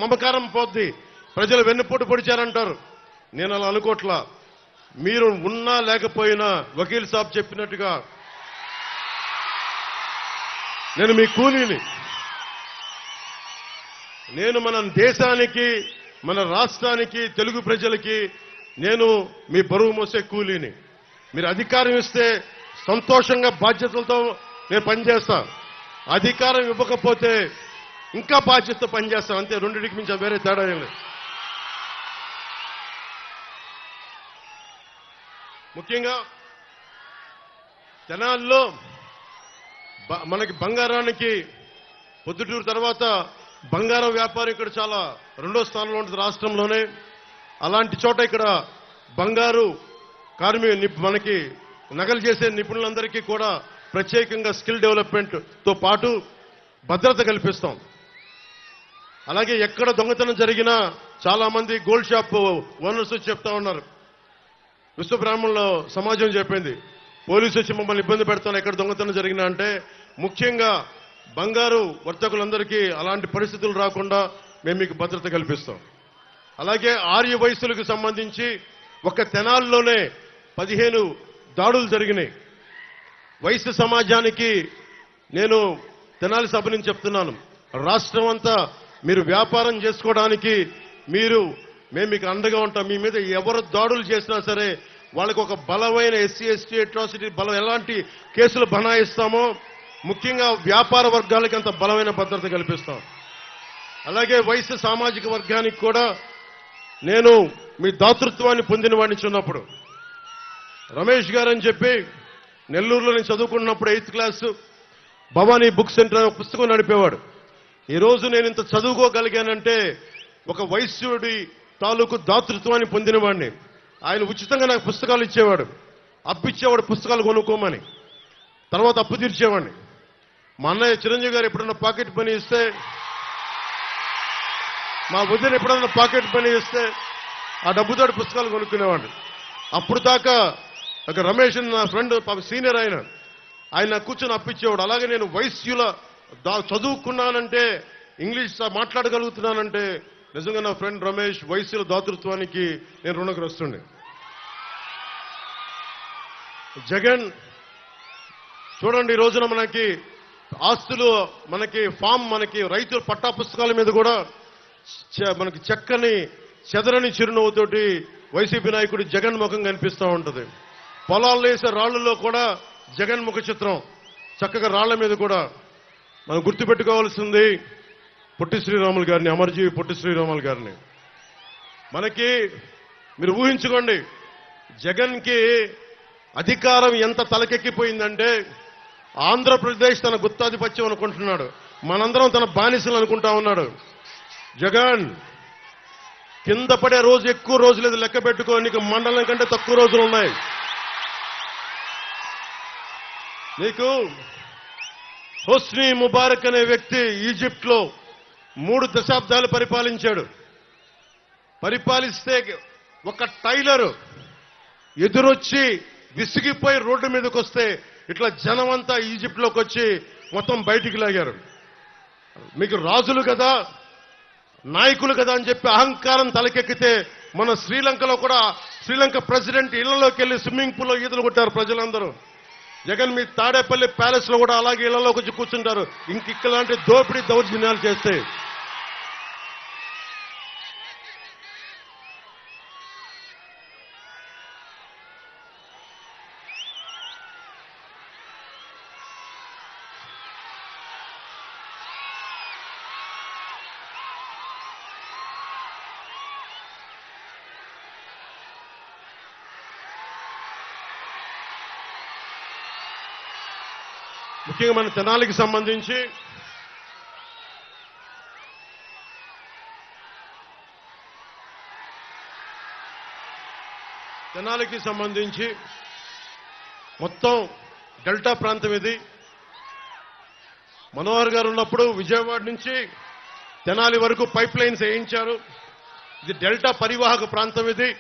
మమకారం పోద్ది, ప్రజలు వెన్నుపోటు పొడిచారంటారు. నేను అలా అనుకోట్లా. మీరు ఉన్నా లేకపోయినా వకీల్ సాబ్ చెప్పినట్టుగా నేను మీ కూలీని. నేను మన దేశానికి, మన రాష్ట్రానికి, తెలుగు ప్రజలకి నేను మీ బరువు మోసే కూలీని. మీరు అధికారం ఇస్తే సంతోషంగా బాధ్యతలతో నేను పనిచేస్తా. అధికారం ఇవ్వకపోతే ఇంకా బాధ్యతతో పనిచేస్తాం. అంతే, రెండింటికి మించి వేరే తేడా ఏం లేదు. ముఖ్యంగా తెనాలిలో మనకి బంగారానికి పొద్దుటూరు తర్వాత బంగారం వ్యాపారం ఇక్కడ చాలా రెండో స్థానంలో ఉంటుంది రాష్ట్రంలోనే. అలాంటి చోట ఇక్కడ బంగారు మనకి నగలు చేసే నిపుణులందరికీ కూడా ప్రత్యేకంగా స్కిల్ డెవలప్మెంట్ తో పాటు భద్రత కల్పిస్తాం. అలాగే ఎక్కడ దొంగతనం జరిగినా చాలా మంది గోల్డ్ షాప్ ఓనర్స్ చెప్తా ఉన్నారు. విశ్వబ్రాహ్మణుల సమాజం చెప్పింది, పోలీసు వచ్చి మమ్మల్ని ఇబ్బంది పెడతాను ఎక్కడ దొంగతనం జరిగినా అంటే. ముఖ్యంగా బంగారు వర్తకులందరికీ అలాంటి పరిస్థితులు రాకుండా మేము మీకు భద్రత కల్పిస్తాం. అలాగే ఆర్య వయసులకు సంబంధించి ఒక తెనాల్లోనే 15 దాడులు జరిగినాయి. వయసు సమాజానికి నేను తెనాలి సభ నుంచి చెప్తున్నాను, రాష్ట్రం అంతా మీరు వ్యాపారం చేసుకోవడానికి మేము మీకు అండగా ఉంటాం. మీ మీద ఎవరు దాడులు చేసినా సరే వాళ్ళకు ఒక బలమైన ఎస్సీ ఎస్టీ అట్రాసిటీ ఎలాంటి కేసులు బనాయిస్తామో ముఖ్యంగా వ్యాపార వర్గాలకి అంత బలమైన భద్రత కల్పిస్తాం. అలాగే వయసు సామాజిక వర్గానికి కూడా నేను మీ దాతృత్వాన్ని పొందిన వాడిని చిన్నప్పుడు. రమేష్ గారు అని చెప్పి నెల్లూరులో నేను చదువుకున్నప్పుడు 8th class Bhavani book centre అనే పుస్తకం నడిపేవాడు. ఈరోజు నేను ఇంత చదువుకోగలిగానంటే ఒక వైశ్యుడి తాలూకు దాతృత్వాన్ని పొందిన వాడిని. ఆయన ఉచితంగా నాకు పుస్తకాలు ఇచ్చేవాడు, అప్పిచ్చేవాడు పుస్తకాలు కొనుక్కోమని. తర్వాత అప్పు తీర్చేవాడిని. మా అన్నయ్య చిరంజీవి గారు ఎప్పుడన్నా పాకెట్ పని ఇస్తే, మా వదిన ఎప్పుడన్నా పాకెట్ పని ఇస్తే ఆ డబ్బుతో పుస్తకాలు కొనుక్కునేవాడు. అప్పుడు దాకా ఒక రమేష్ నా ఫ్రెండ్ సీనియర్ ఆయన కూర్చొని అప్పిచ్చేవాడు. అలాగే నేను వైశ్యుల చదువుకున్నానంటే, ఇంగ్లీష్ మాట్లాడగలుగుతున్నానంటే నిజంగా నా ఫ్రెండ్ రమేష్ వైశ్యుల దాతృత్వానికి నేను రుణగ్రస్తుండే. జగన్ చూడండి, ఈ రోజున మనకి ఆస్తులు, మనకి ఫామ్, మనకి రైతుల పట్టా పుస్తకాల మీద కూడా మనకి చక్కని చెదరని చిరునవ్వుతోటి వైసీపీ నాయకుడు జగన్ ముఖం కనిపిస్తూ ఉంటుంది. పొలాల్లో వేసే రాళ్లలో కూడా జగన్ ముఖ చిత్రం చక్కగా రాళ్ల మీద కూడా. మనం గుర్తుపెట్టుకోవాల్సింది పొట్టి శ్రీరాములు గారిని, అమరజీవి పొట్టి శ్రీరాములు గారిని. మనకి మీరు ఊహించుకోండి, జగన్కి అధికారం ఎంత తలకెక్కిపోయిందంటే ఆంధ్రప్రదేశ్ తన గుత్తాధిపత్యం అనుకుంటున్నాడు, మనందరం తన బానిసలు అనుకుంటా ఉన్నాడు. జగన్ కింద పడే రోజు ఎక్కువ రోజు లేదు, లెక్క పెట్టుకో, నీకు మండలం కంటే తక్కువ రోజులు ఉన్నాయి. నీకు హోస్ని ముబారక్ అనే వ్యక్తి ఈజిప్ట్లో 3 దశాబ్దాలు పరిపాలించాడు. పరిపాలిస్తే ఒక టైలరు ఎదురొచ్చి విసిగిపోయి రోడ్డు మీదకి వస్తే ఇట్లా జనమంతా ఈజిప్ట్లోకి వచ్చి మొత్తం బయటికి లాగారు. మీకు రాజులు కదా, నాయకులు కదా అని చెప్పి అహంకారం తలకెక్కితే మన శ్రీలంకలో కూడా శ్రీలంక ప్రెసిడెంట్ ఇళ్లలోకి వెళ్లి స్విమ్మింగ్ పూల్లో ఈతలు కొట్టారు ప్రజలందరూ. జగన్ మీ తాడేపల్లి ప్యాలెస్ లో కూడా అలాగే ఇళ్లలోకి వచ్చి కూర్చుంటారు ఇలాంటి దోపిడీ దౌర్జన్యాలు చేస్తే. ముఖ్యంగా మన తెనాలికి సంబంధించి మొత్తం డెల్టా ప్రాంతం ఇది. మనోహర్ గారు ఉన్నప్పుడు విజయవాడ నుంచి తెనాలి వరకు పైప్ లైన్స్ వేయించారు. ఇది డెల్టా పరివాహక ప్రాంతం. ఇది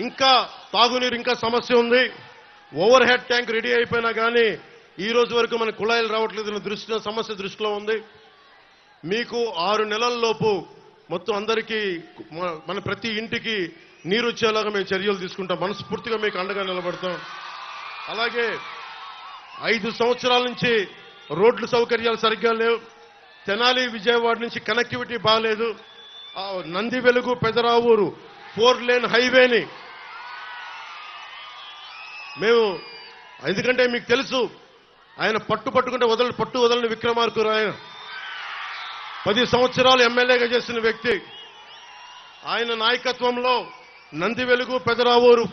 ఇంకా తాగునీరు ఇంకా సమస్య ఉంది. ఓవర్ హెడ్ ట్యాంక్ రెడీ అయిపోయినా కానీ ఈ రోజు వరకు మన కుళాయిలు రావట్లేదు. సమస్య దృష్టిలో ఉంది. మీకు 6 నెలల్లోపు మొత్తం అందరికీ మన ప్రతి ఇంటికి నీరు వచ్చేలాగా మేము చర్యలు తీసుకుంటాం. మనస్ఫూర్తిగా మీకు అండగా నిలబడతాం. అలాగే 5 సంవత్సరాల నుంచి రోడ్ల సౌకర్యాలు సరిగ్గా లేవు. తెనాలి విజయవాడ నుంచి కనెక్టివిటీ బాగాలేదు. నంది వెలుగు పెదరావూరు 4 లేన్ హైవేని మేము, ఎందుకంటే మీకు తెలుసు ఆయన పట్టుకుంటే పట్టు వదలని విక్రమార్కుడు. ఆయన 10 సంవత్సరాలు ఎమ్మెల్యేగా చేసిన వ్యక్తి. ఆయన నాయకత్వంలో నంది వెలుగు పెదరావూరు